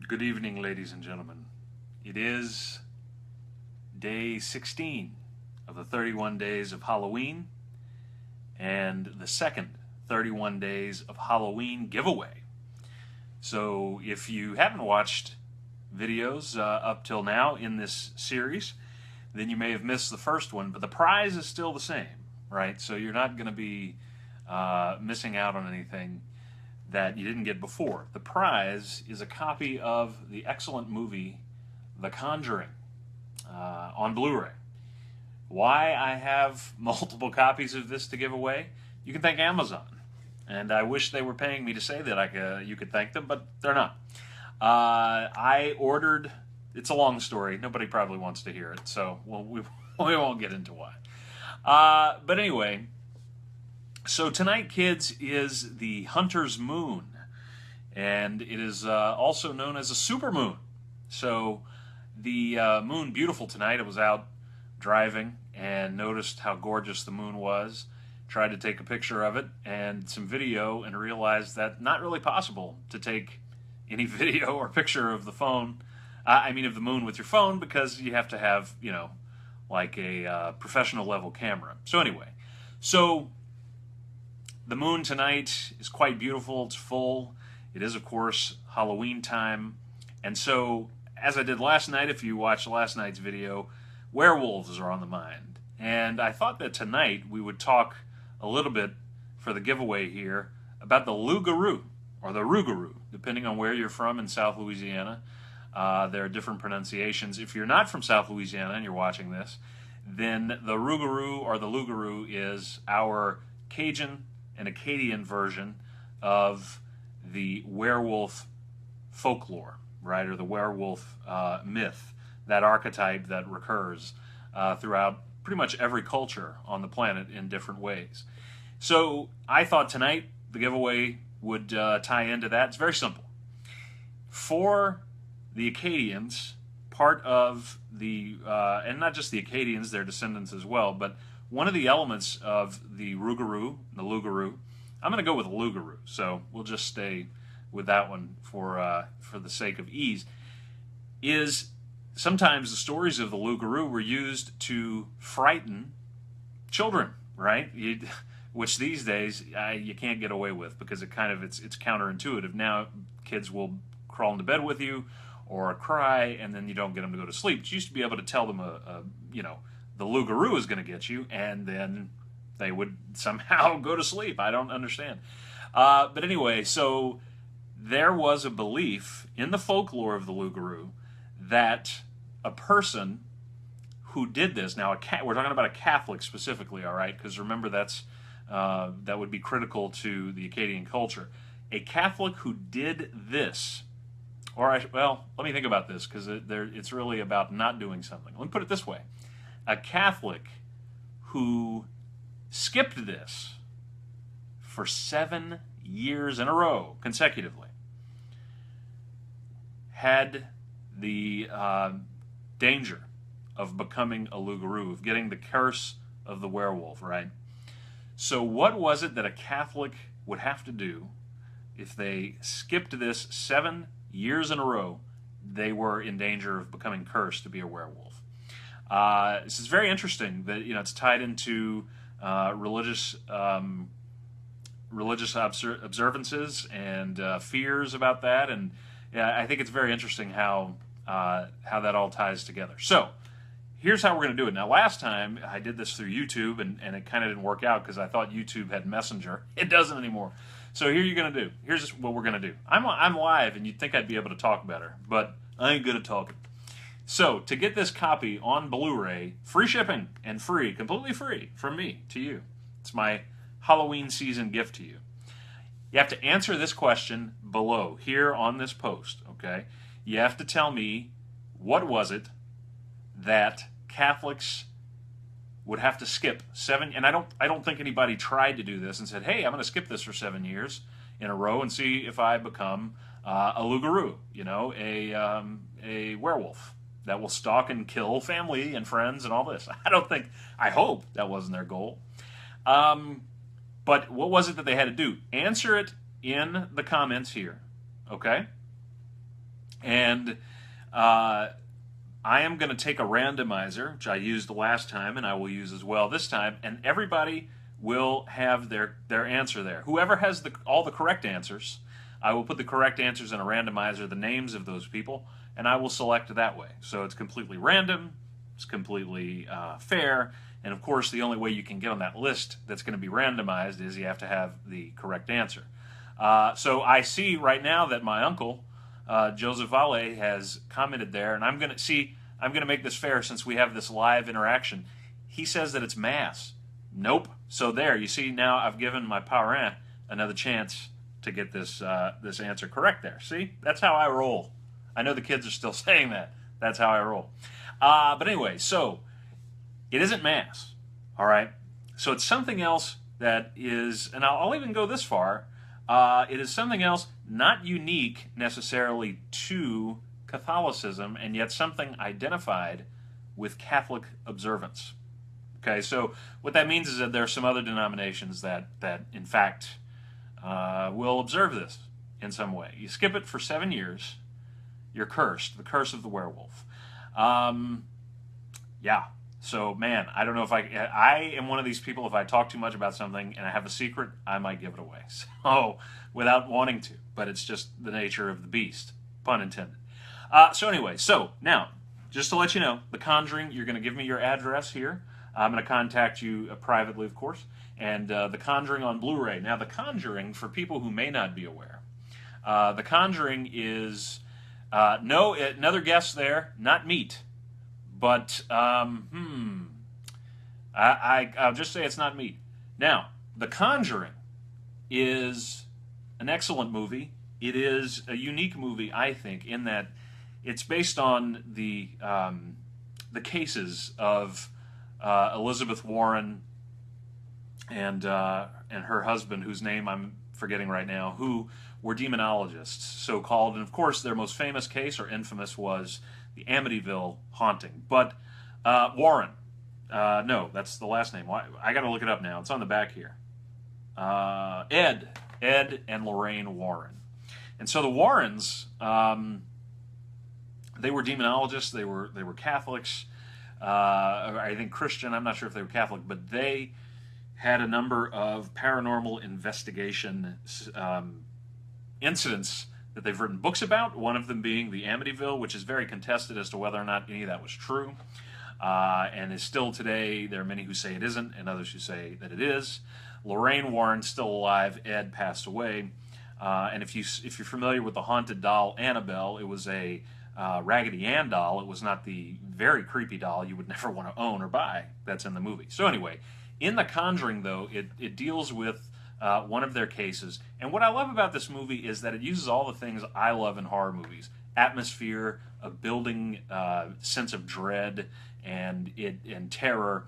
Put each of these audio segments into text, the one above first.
Good evening, ladies and gentlemen. It is day 16 of the 31 days of Halloween and the second 31 days of Halloween giveaway. So, if you haven't watched videos up till now in this series, then you may have missed the first one, but the prize is still the same, right? So, you're not going to be missing out on anything that you didn't get before. The prize is a copy of the excellent movie The Conjuring on Blu-ray. Why I have multiple copies of this to give away? You can thank Amazon. And I wish they were paying me to say that you could thank them, but they're not. I ordered, it's a long story. Nobody probably wants to hear it, so we won't get into why. But anyway, so tonight, kids, is the Hunter's Moon, and it is also known as a supermoon. So the moon, beautiful tonight. I was out driving and noticed how gorgeous the moon was. Tried to take a picture of it and some video, and realized that not really possible to take any video or picture of the phone. Of the moon with your phone, because you have to have, like a professional level camera. So anyway, the moon tonight is quite beautiful. It's full. It is, of course, Halloween time. And so, as I did last night, if you watched last night's video, werewolves are on the mind. And I thought that tonight we would talk a little bit for the giveaway here about the loup-garou, or the rougarou, depending on where you're from in South Louisiana. There are different pronunciations. If you're not from South Louisiana and you're watching this, then the rougarou or the loup-garou is our Cajun and Acadian version of the werewolf folklore, right, or the werewolf myth, that archetype that recurs throughout pretty much every culture on the planet in different ways. So I thought tonight the giveaway would tie into that. It's very simple. For the Acadians, part of the, and not just the Acadians, their descendants as well, but one of the elements of the rougarou, the loup-garou, I'm going to go with loup-garou, so we'll just stay with that one for the sake of ease, is sometimes the stories of the loup-garou were used to frighten children, right? Which these days you can't get away with, because it's counterintuitive. Now kids will crawl into bed with you or cry, and then you don't get them to go to sleep. But you used to be able to tell them the loup-garou is going to get you, and then they would somehow go to sleep. I don't understand. But anyway, so there was a belief in the folklore of the loup-garou that a person who did this, now we're talking about a Catholic specifically, all right, because remember that would be critical to the Acadian culture. A Catholic who did this, let me think about this, because it's really about not doing something. Let me put it this way. A Catholic who skipped this for 7 years in a row, consecutively, had the danger of becoming a loup-garou, of getting the curse of the werewolf, right? So what was it that a Catholic would have to do if they skipped this 7 years in a row? They were in danger of becoming cursed to be a werewolf. This is very interesting that it's tied into religious observances and fears about that, and I think it's very interesting how that all ties together. So here's how we're going to do it. Now, last time I did this through YouTube, and it kind of didn't work out because I thought YouTube had Messenger. It doesn't anymore. So here's what we're going to do. I'm live, and you'd think I'd be able to talk better, but I ain't good at talking. So, to get this copy on Blu-ray, free shipping and completely free from me to you. It's my Halloween season gift to you. You have to answer this question below, here on this post, okay? You have to tell me, what was it that Catholics would have to skip 7, and I don't think anybody tried to do this and said, hey, I'm going to skip this for 7 years in a row and see if I become a loup-garou, a werewolf that will stalk and kill family and friends and all this. I hope that wasn't their goal. But what was it that they had to do? Answer it in the comments here, okay? And I am going to take a randomizer, which I used last time and I will use as well this time, and everybody will have their answer there. Whoever has all the correct answers, I will put the correct answers in a randomizer, the names of those people, and I will select that way. So it's completely random, it's completely fair, and of course the only way you can get on that list that's going to be randomized is you have to have the correct answer. So I see right now that my uncle, Joseph Vale, has commented there, and I'm going to make this fair since we have this live interaction. He says that it's mass. Nope. So there, you see, now I've given my parent another chance to get this this answer correct there. See? That's how I roll. I know the kids are still saying that. That's how I roll. But anyway, so it isn't mass, all right? So it's something else that is, and I'll even go this far, it is something else not unique necessarily to Catholicism, and yet something identified with Catholic observance. Okay, so what that means is that there are some other denominations that in fact, will observe this in some way. You skip it for 7 years, you're cursed. The curse of the werewolf. Yeah. So, man, I don't know if I am one of these people, if I talk too much about something and I have a secret, I might give it away. So, without wanting to. But it's just the nature of the beast. Pun intended. So anyway, so now, just to let you know, The Conjuring, you're going to give me your address here. I'm going to contact you privately, of course. And The Conjuring on Blu-ray. Now, The Conjuring, for people who may not be aware, The Conjuring is, another guess there, not meat. But, I'll just say it's not meat. Now, The Conjuring is an excellent movie. It is a unique movie, I think, in that it's based on the cases of Elizabeth Warren and her husband, whose name I'm forgetting right now, who were demonologists, so-called. And, of course, their most famous case, or infamous, was the Amityville haunting. But Warren, no, that's the last name. I got to look it up now. It's on the back here. Ed and Lorraine Warren. And so the Warrens, they were demonologists. They were Catholics. I think Christian. I'm not sure if they were Catholic, but they had a number of paranormal investigation incidents that they've written books about, one of them being the Amityville, which is very contested as to whether or not any of that was true, and is still today. There are many who say it isn't, and others who say that it is. Lorraine Warren's still alive. Ed passed away. And if you're familiar with the haunted doll Annabelle, it was a Raggedy Ann doll. It was not the very creepy doll you would never want to own or buy that's in the movie. So anyway, in The Conjuring, though, it deals with one of their cases. And what I love about this movie is that it uses all the things I love in horror movies. Atmosphere, a building sense of dread and terror.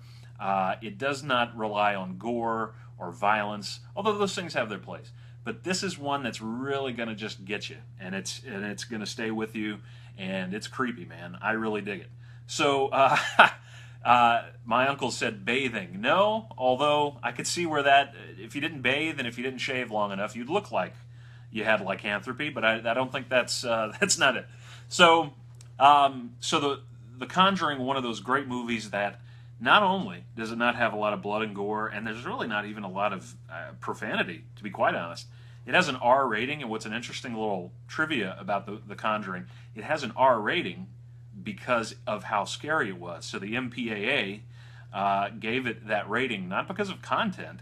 It does not rely on gore or violence, although those things have their place. But this is one that's really going to just get you, and it's going to stay with you, and it's creepy, man. I really dig it. So my uncle said bathing. No, although I could see where that, if you didn't bathe and if you didn't shave long enough, you'd look like you had lycanthropy, but I don't think that's not it. So the Conjuring, one of those great movies that not only does it not have a lot of blood and gore, and there's really not even a lot of profanity, to be quite honest. It has an R rating, and what's an interesting little trivia about the Conjuring, it has an R rating because of how scary it was. So the MPAA gave it that rating, not because of content,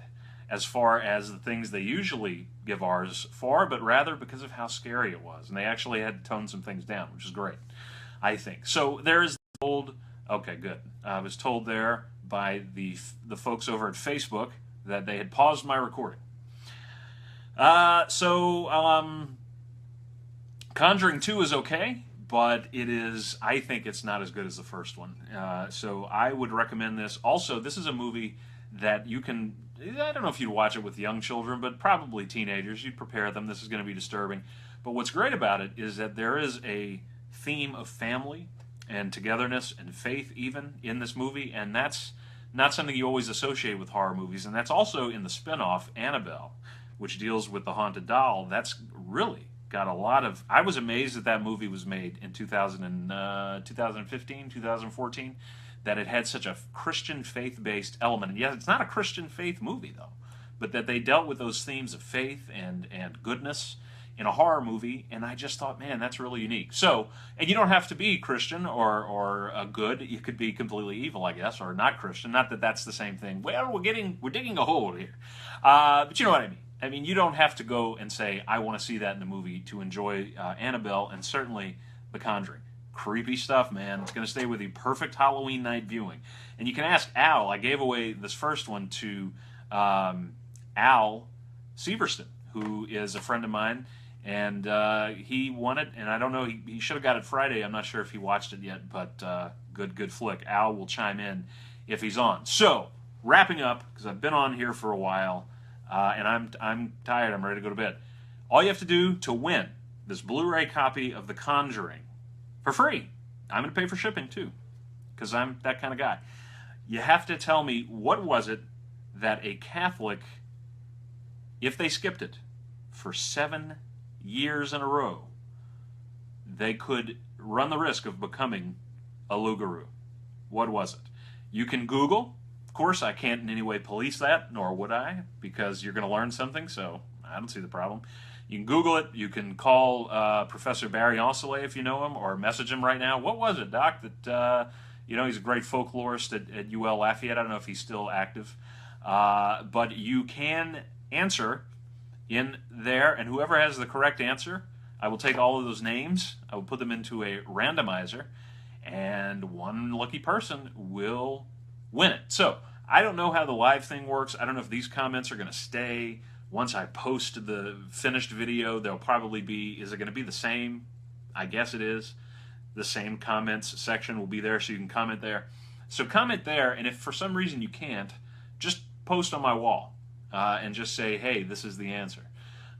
as far as the things they usually give R's for, but rather because of how scary it was. And they actually had to tone some things down, which is great, I think. So there's the old... Okay, good. I was told there by the folks over at Facebook that they had paused my recording. Conjuring 2 is okay, but it is, I think it's not as good as the first one. So I would recommend this. Also, this is a movie that you can, I don't know if you'd watch it with young children, but probably teenagers. You'd prepare them. This is going to be disturbing. But what's great about it is that there is a theme of family and togetherness and faith even in this movie, and that's not something you always associate with horror movies. And that's also in the spin-off Annabelle, which deals with the haunted doll. That's really got a lot of. I was amazed that that movie was made in 2015, 2014, that it had such a Christian faith-based element. And yes, it's not a Christian faith movie though, but that they dealt with those themes of faith and goodness in a horror movie, and I just thought, man, that's really unique. So, and you don't have to be Christian or good. You could be completely evil, I guess, or not Christian. Not that that's the same thing. Well, we're digging a hole here, but you know what I mean. I mean, you don't have to go and say, I want to see that in the movie to enjoy Annabelle and certainly The Conjuring. Creepy stuff, man. It's going to stay with you. Perfect Halloween night viewing. And you can ask Al. I gave away this first one to Al Severston, who is a friend of mine, and he won it. And I don't know, he should have got it Friday. I'm not sure if he watched it yet, but good flick. Al will chime in if he's on. So, wrapping up, because I've been on here for a while, and I'm tired. I'm ready to go to bed. All you have to do to win this Blu-ray copy of The Conjuring for free. I'm going to pay for shipping too, because I'm that kind of guy. You have to tell me, what was it that a Catholic, if they skipped it for 7 years in a row, they could run the risk of becoming a Loup-garou? What was it? You can Google. Of course, I can't in any way police that, nor would I, because you're going to learn something, so I don't see the problem. You can Google it. You can call Professor Barry Ossolet if you know him, or message him right now. What was it, Doc, that, he's a great folklorist at UL Lafayette. I don't know if he's still active. But you can answer in there, and whoever has the correct answer, I will take all of those names, I will put them into a randomizer, and one lucky person will win it. So, I don't know how the live thing works. I don't know if these comments are going to stay. Once I post the finished video, they'll probably be, is it going to be the same? I guess it is. The same comments section will be there, so you can comment there. So comment there, and if for some reason you can't, just post on my wall and just say, hey, this is the answer.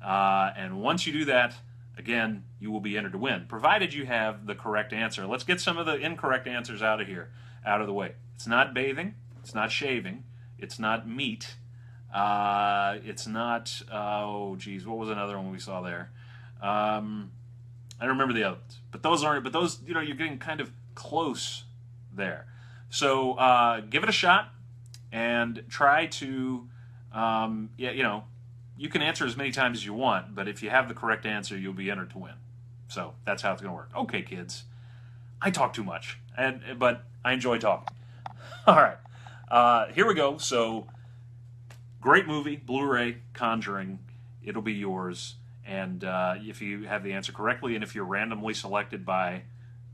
And once you do that, again, you will be entered to win, provided you have the correct answer. Let's get some of the incorrect answers out of here, out of the way. It's not bathing. It's not shaving. It's not meat. It's not, oh, geez, what was another one we saw there? I don't remember the others. But those, you're getting kind of close there. So give it a shot and try to, you can answer as many times as you want, but if you have the correct answer, you'll be entered to win. So that's how it's going to work. Okay, kids. I talk too much, but I enjoy talking. All right. Here we go. So, great movie, Blu-ray, Conjuring. It'll be yours. And if you have the answer correctly, and if you're randomly selected by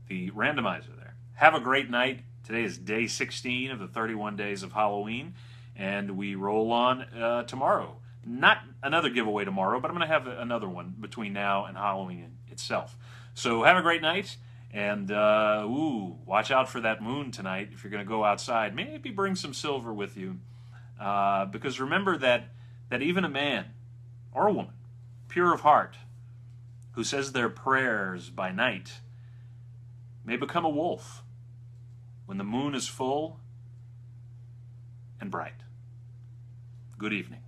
the randomizer there. Have a great night. Today is day 16 of the 31 days of Halloween, and we roll on tomorrow. Not another giveaway tomorrow, but I'm going to have another one between now and Halloween itself. So have a great night, and watch out for that moon tonight if you're going to go outside. Maybe bring some silver with you, because remember that even a man or a woman, pure of heart, who says their prayers by night, may become a wolf when the moon is full and bright. Good evening.